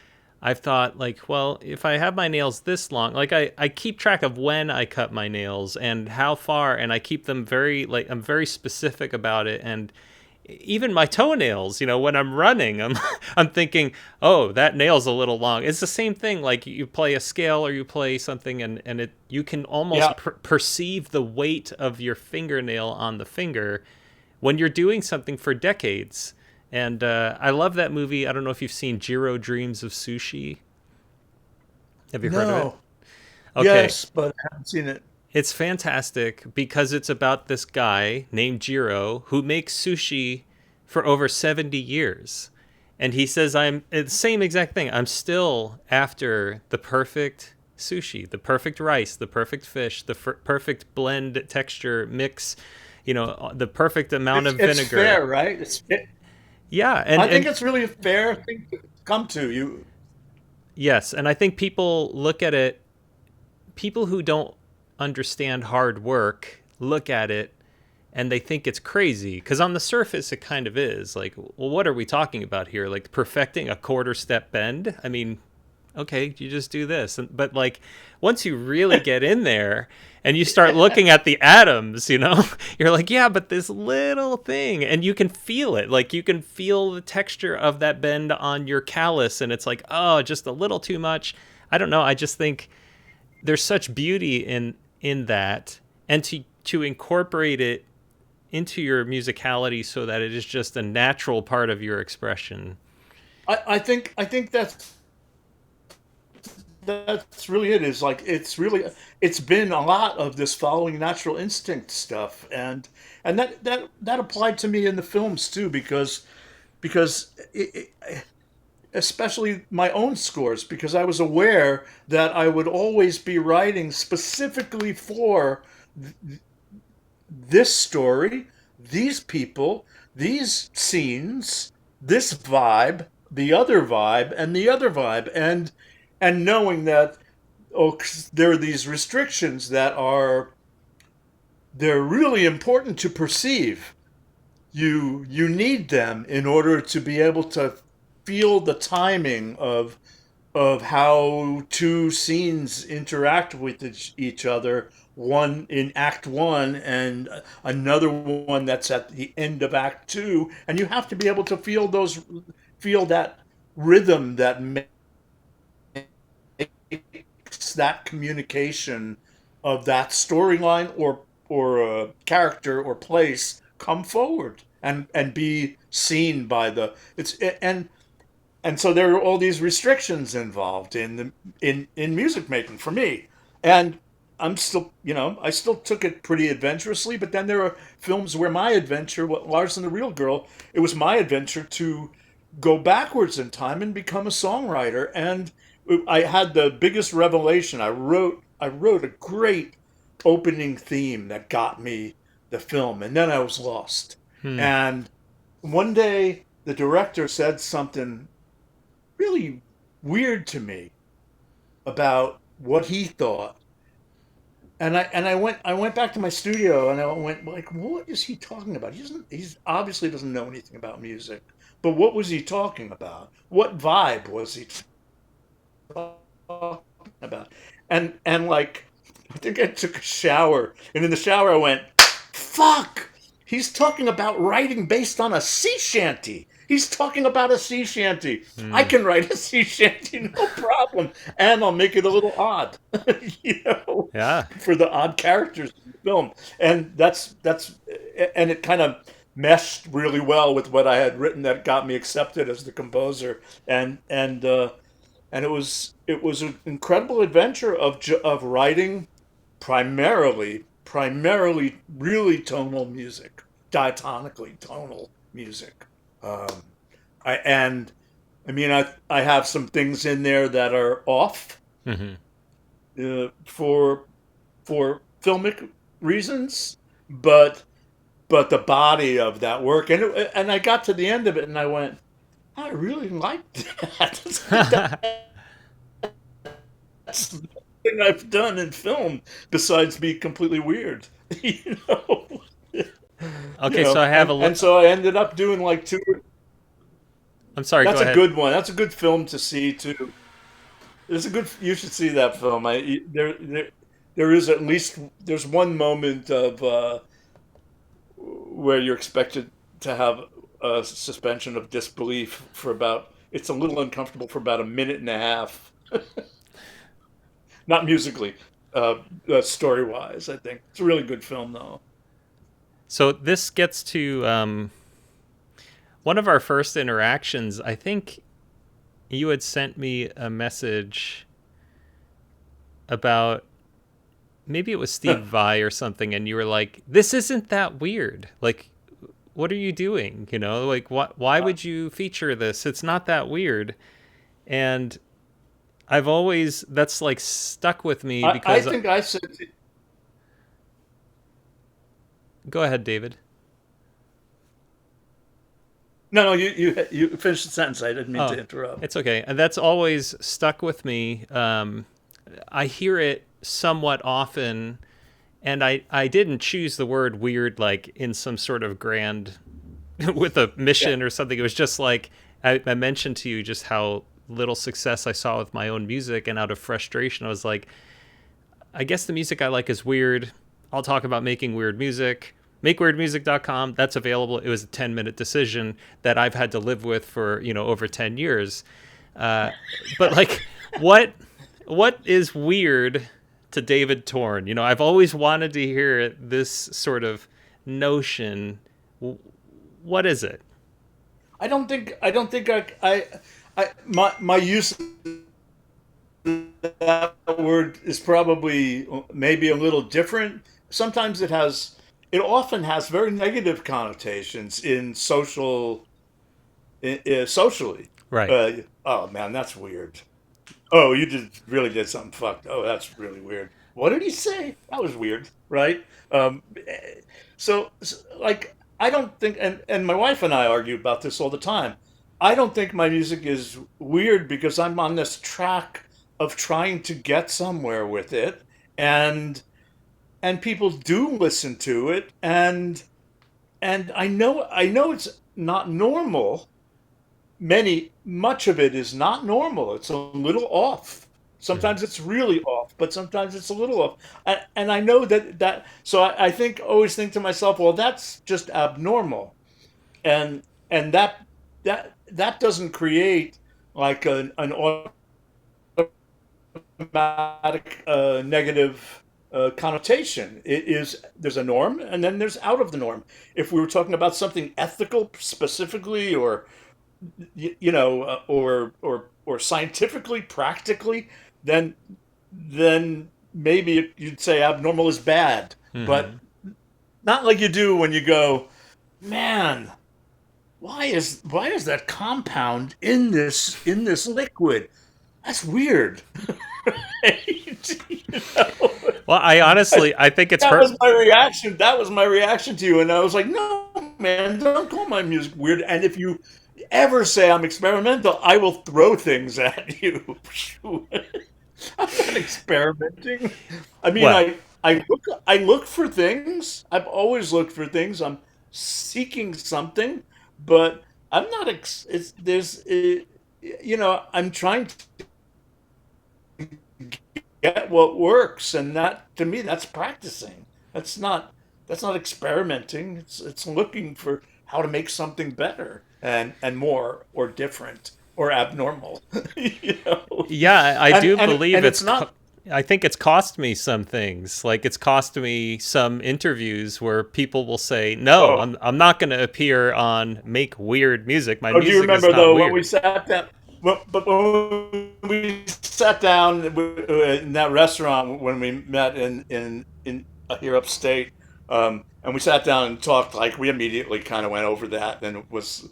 I've thought like, well, if I have my nails this long, like I keep track of when I cut my nails and how far, and I keep them very like I'm very specific about it. And even my toenails, when I'm running, I'm thinking, oh, that nail's a little long. It's the same thing. Like you play a scale or you play something, and it you can Yeah. almost perceive the weight of your fingernail on the finger when you're doing something for decades. And I love that movie. I don't know if you've seen Jiro Dreams of Sushi. Have you heard of it? No. Okay. Yes, but I haven't seen it. It's fantastic because it's about this guy named Jiro who makes sushi for over 70 years. And he says, I'm it's the same exact thing. I'm still after the perfect sushi, the perfect rice, the perfect fish, the perfect blend texture mix, the perfect amount of It's vinegar. fair, right? Yeah, I think it's really a fair thing to come to. yes, and I think people look at it, people who don't understand hard work look at it and they think it's crazy because on the surface it kind of is like, well, what are we talking about here? Like perfecting a quarter step bend? I mean, okay, you just do this. But like once you really get in there and you start looking at the atoms, you're like, yeah, but this little thing, and you can feel it. Like you can feel the texture of that bend on your callus, and it's like, oh, just a little too much. I don't know. I just think there's such beauty in that, and to incorporate it into your musicality so that it is just a natural part of your expression. I think that's really it. Is like it's been a lot of this following natural instinct stuff, and that applied to me in the films too, because especially my own scores, because I was aware that I would always be writing specifically for this story, these people, these scenes, this vibe, the other vibe, and the other vibe, and knowing that, oh, there are these restrictions that they're really important to perceive. You need them in order to be able to feel the timing of how two scenes interact with each other, one in act one and another one that's at the end of act two, and you have to be able to feel that rhythm that makes that communication of that storyline or a character or place come forward and be seen by the it's and so there are all these restrictions involved in music making for me. And I'm still, I still took it pretty adventurously, but then there are films where my adventure, what Lars and the Real Girl, it was my adventure to go backwards in time and become a songwriter. And I had the biggest revelation. I wrote a great opening theme that got me the film, and then I was lost. Hmm. And one day the director said something really weird to me about what he thought. And I went back to my studio and I went like, what is he talking about? He's obviously doesn't know anything about music. But what was he talking about? What vibe was he talking about? And like, I think I took a shower, and in the shower I went, fuck. He's talking about writing based on a sea shanty. He's talking about a sea shanty. I Hmm. can write a sea shanty, no problem, and I'll make it a little odd, you know, Yeah. for the odd characters in the film. And and it kind of meshed really well with what I had written that got me accepted as the composer. And it was an incredible adventure of writing primarily really tonal music, diatonically tonal music. Um, and I mean, I have some things in there that are off Hmm. for filmic reasons, but the body of that work, and I got to the end of it, and I went, I really like that. That's the thing I've done in film besides be completely weird, you know. Okay, so I have a. And so I ended up doing like two. I'm sorry. Go That's a ahead. good one. That's a good film to see too. It's a good. You should see that film. There is at least there's one moment of where you're expected to have a suspension of disbelief for about. It's a little uncomfortable for about a minute and a half. Not musically, story wise. I think it's a really good film though. So this gets to one of our first interactions. I think you had sent me a message about maybe it was Steve Vai or something, and you were like, "This isn't that weird. Like, what are you doing? You know, like, what? Why would you feature this? It's not that weird." And I've always that's like stuck with me I because think I said go ahead, David. no, no. You finished the sentence. I didn't mean Oh, to interrupt. it's okay. And that's always stuck with me. I hear it somewhat often, and I didn't choose the word weird like in some sort of grand with a Yeah. mission or something. It was just like I mentioned to you just how little success I saw with my own music, and out of frustration, I was like, I guess the music I like is weird. I'll talk about making weird music. MakeWeirdMusic.com. That's available. It was a 10-minute decision that I've had to live with for over 10 years. Uh, but like, what what is weird to David Torn? I've always wanted to hear this sort of notion. What is it? My use of that word is probably maybe a little different. Sometimes it often has very negative connotations in socially. Right. Oh man, that's weird. Oh, you really did something fucked. Oh, that's really weird. What did he say? That was weird, right? Like, I don't think, and my wife and I argue about this all the time. I don't think my music is weird because I'm on this track of trying to get somewhere with it, and people do listen to it, and I know it's not normal. Much of it is not normal. It's a little off. Mhm. Sometimes it's really off, but sometimes it's a little off. And I know so I think, always think to myself, well, that's just abnormal. And that doesn't create like an automatic negative connotation. There's a norm, and then there's out of the norm. If we were talking about something ethical specifically, or or scientifically, practically, then maybe you'd say abnormal is bad, but Mhm. not like you do when you go, man, why is that compound in this liquid? That's weird. You know? Well, I think it's That per. was my reaction. That was my reaction to you, and I was like, no, man, don't call my music weird. And if you ever say I'm experimental, I will throw things at you. I'm not experimenting. I mean, Well, I look for things. I've always looked for things. I'm seeking something, but I'm not. It's there's. I'm trying to get what works, and that, to me, that's practicing. That's not. That's not experimenting. It's looking for how to make something better and more or different or abnormal. you know, Yeah, I and do and believe and it's not. I think it's cost me some things. Like it's cost me some interviews where people will say, "No, Oh, I'm not going to appear on Make Weird Music. My oh, do you music is remember not though when we weird." sat down? But when we sat down in that restaurant when we met in here upstate, and we sat down and talked, like we immediately kind of went over that, and it was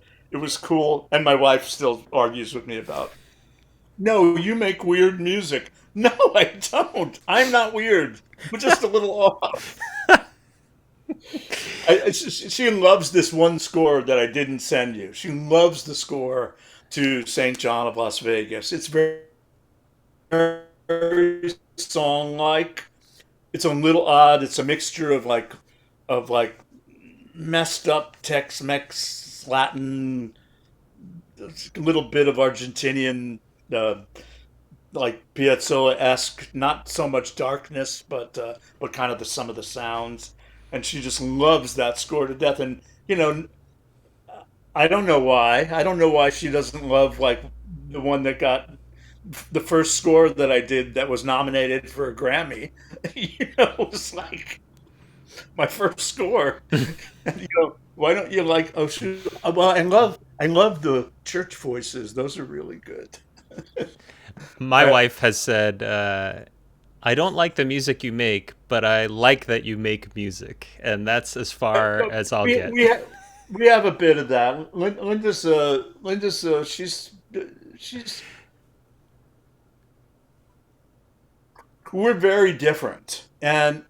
cool. And my wife still argues with me about, no, you make weird music. No, I don't. I'm not weird. I'm just a little off. She loves this one score that I didn't send you. She loves the score to St. John of Las Vegas. It's very song-like. It's a little odd. It's a mixture of like messed up Tex-Mex Latin, a little bit of Argentinian, uh, like Piazzolla-esque, not so much darkness, but kind of some of the sounds. And she just loves that score to death. And I don't know why. I don't know why she doesn't love like the one that got the first score that I did that was nominated for a Grammy. It was like my first score. And why don't you like? Oh shoot! Well, I love the church voices. Those are really good. My Uh, wife has said, "I don't like the music you make, but I like that you make music," and that's as far as I'll we get. we ha- we have a bit of that. Linda's she's we're very different, and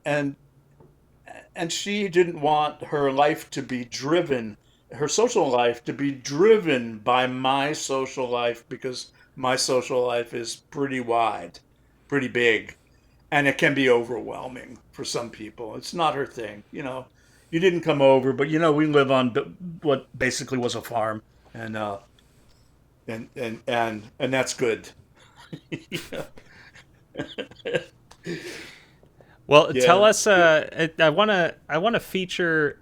she didn't want her life to be driven, her social life to be driven by my social life, because my social life is pretty wide, pretty big, and it can be overwhelming for some people. It's not her thing. You didn't come over, but we live on what basically was a farm, and and that's good. Well, tell Yeah. us. I wanna feature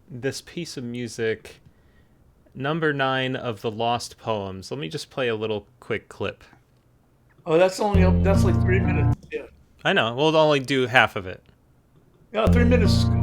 this piece of music, number 9 of the Lost Poems. Let me just play a little quick clip. Oh, that's like 3 minutes. Yeah. I know we'll only do half of it. Yeah, 3 minutes is cool.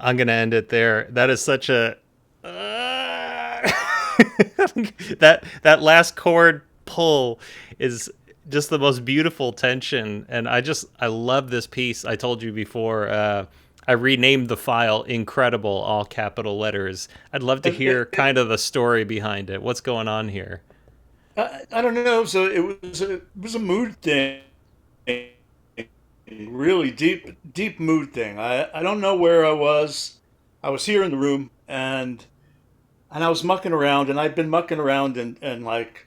I'm gonna end it there. That is such a that last chord pull is just the most beautiful tension, and I love this piece. I told you before. I renamed the file "Incredible" all capital letters. I'd love to And hear kind of the story behind it. What's going on here? I don't know. So it was a mood thing, really deep mood thing. I don't know where I was. I was here in the room, and I was mucking around, and I'd been mucking around and like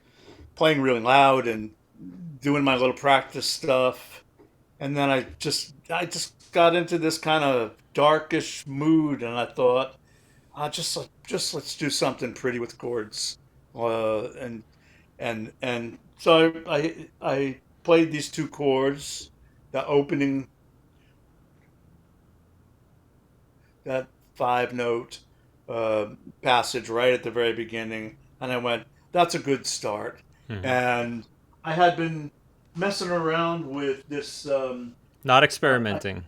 playing really loud and doing my little practice stuff. And then I just got into this kind of darkish mood, and I thought, just let's do something pretty with chords. And so I played these two chords, the opening, that five note uh, passage right at the very beginning, and I went, that's a good start. Hmm. And I had been messing around with this. Not I experimenting.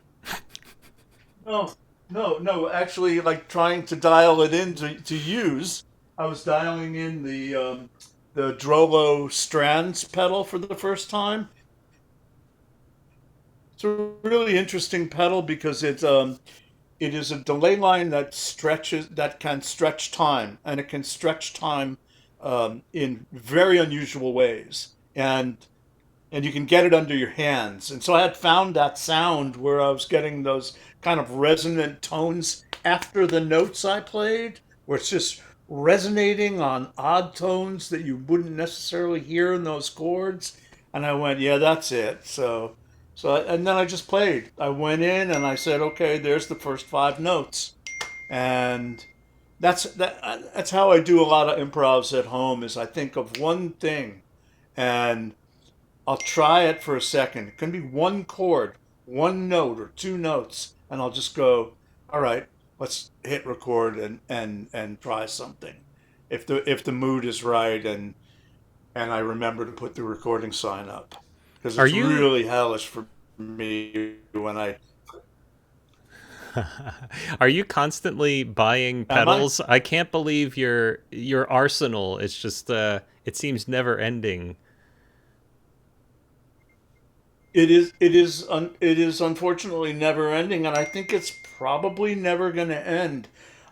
No, no. Actually, like trying to dial it in to use. I was dialing in the Drolo Strands pedal for the first time. It's a really interesting pedal because it is a delay line that can stretch time, and it can stretch time in very unusual ways. And you can get it under your hands. And so I had found that sound where I was getting those kind of resonant tones after the notes I played, where it's just resonating on odd tones that you wouldn't necessarily hear in those chords. And I went, yeah, that's it. And then I just played. I went in and I said, okay, there's the first five notes. And that's how I do a lot of improvs at home is I think of one thing and I'll try it for a second. It can be one chord, one note or two notes, and I'll just go, all right, let's hit record and try something. If the mood is right and I remember to put the recording sign up. Because Are it's you really hellish for me when I are you constantly buying am I? pedals? I can't believe your arsenal. It's just it seems never ending. It is unfortunately never ending, and I think it's probably never going to end.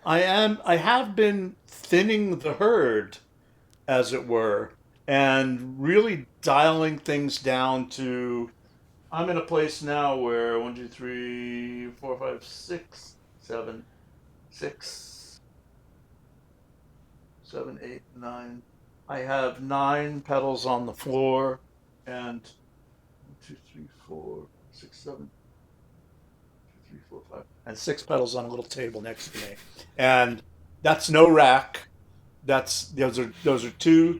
I have been thinning the herd, as it were, and really dialing things down to. I'm in a place now where one, two, three, four, five, six, seven, six, seven, eight, nine. I have nine pedals on the floor, and one, two, three, four, six, seven, two, three, four, five, and six pedals on a little table next to me. And that's no rack. Those are two.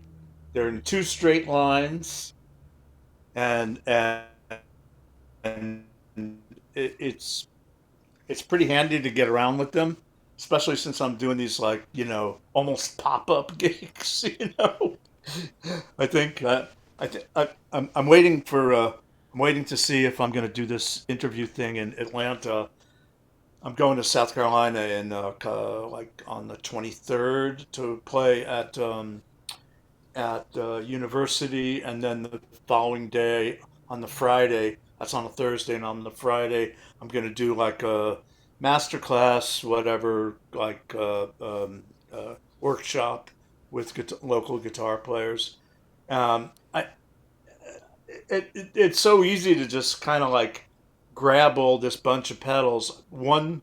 They're in two straight lines, and and it's pretty handy to get around with them, especially since I'm doing these like almost pop up gigs. I think I'm waiting for I'm waiting to see if I'm going to do this interview thing in Atlanta. I'm going to South Carolina in like on the 23rd to play at university, and then the following day on the Friday, that's on a Thursday, and on the Friday, I'm going to do like a master class, whatever, like workshop with local guitar players. It's so easy to just kind of like grab all this bunch of pedals, one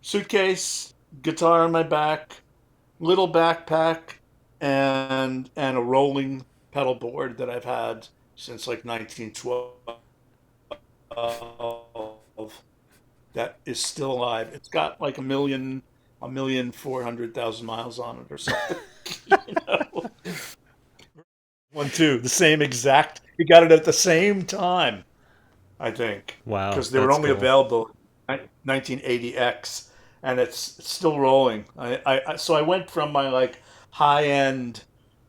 suitcase, guitar on my back, little backpack, and a rolling pedal board that I've had since like 1912 that is still alive. It's got like a million 400,000 miles on it or something. you know? One too, the same exact. We got it at the same time, I think, Wow, because they were that's only cool. available in 1980X, and it's still rolling. So I went from my like high end,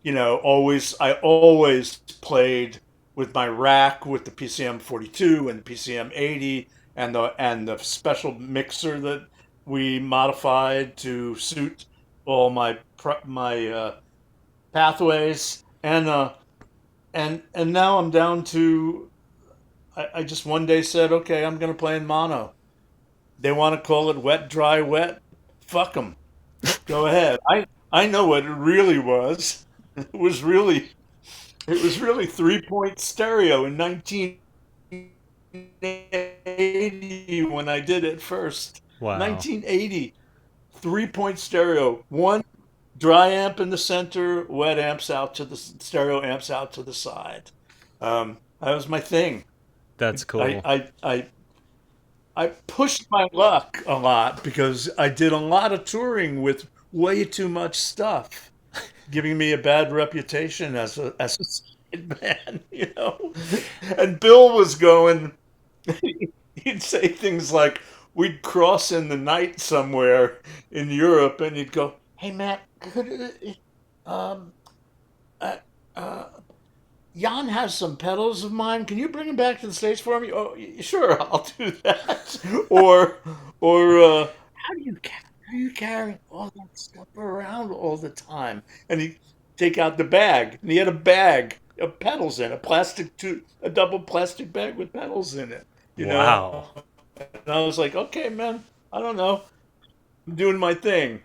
I always played with my rack with the PCM 42 and the PCM 80 and the special mixer that we modified to suit all my pathways and now I'm down to I just one day said, okay, I'm going to play in mono. They want to call it wet, dry, wet. Fuck them. Go ahead. I know what it really was. It was really it was really 3-point stereo in 1980 when I did it first. Wow. 1980. 3-point stereo, one dry amp in the center, wet amps out to the stereo amps out to the side. That was my thing. That's I, cool. I I I pushed my luck a lot because I did a lot of touring with way too much stuff, giving me a bad reputation as a side man, you know. And Bill was going. He'd say things like, we'd cross in the night somewhere in Europe, and he'd go, "Hey Matt, um, uh, uh, Jan has some pedals of mine. Can you bring them back to the States for me?" "Oh, sure, I'll do that." or, how do you carry all that stuff around all the time? And he'd take out the bag, and he had a bag of pedals in a a double plastic bag with pedals in it. You know, Wow. and I was like, "Okay, man, I don't know, I'm doing my thing."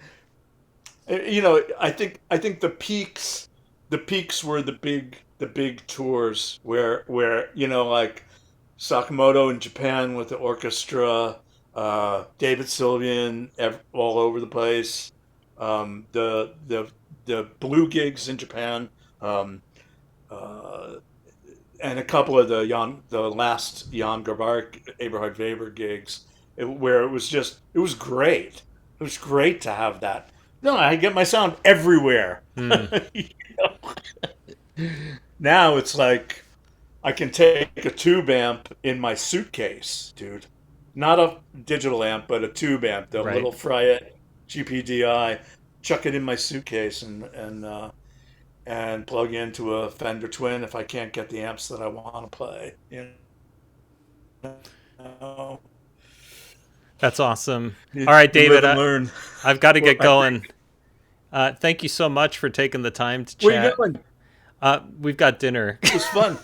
I think the peaks were the big tours where like Sakamoto in Japan with the orchestra, David Sylvian all over the place, the blue gigs in Japan, um, uh, and a couple of the last Jan Garbarek, Eberhard Weber gigs, where it was great. It was great to have that. No, I get my sound everywhere. Hmm. You know? Now it's like I can take a tube amp in my suitcase, dude. Not a digital amp, but a tube amp, the Right. little Fryette GPDI. Chuck it in my suitcase and plug into a Fender Twin if I can't get the amps that I want to play. Know, That's awesome. you, All right, you David, live and learn. I've got to Well, get going. Thank you so much for taking the time to where you chat. going? It We've got dinner. was fun.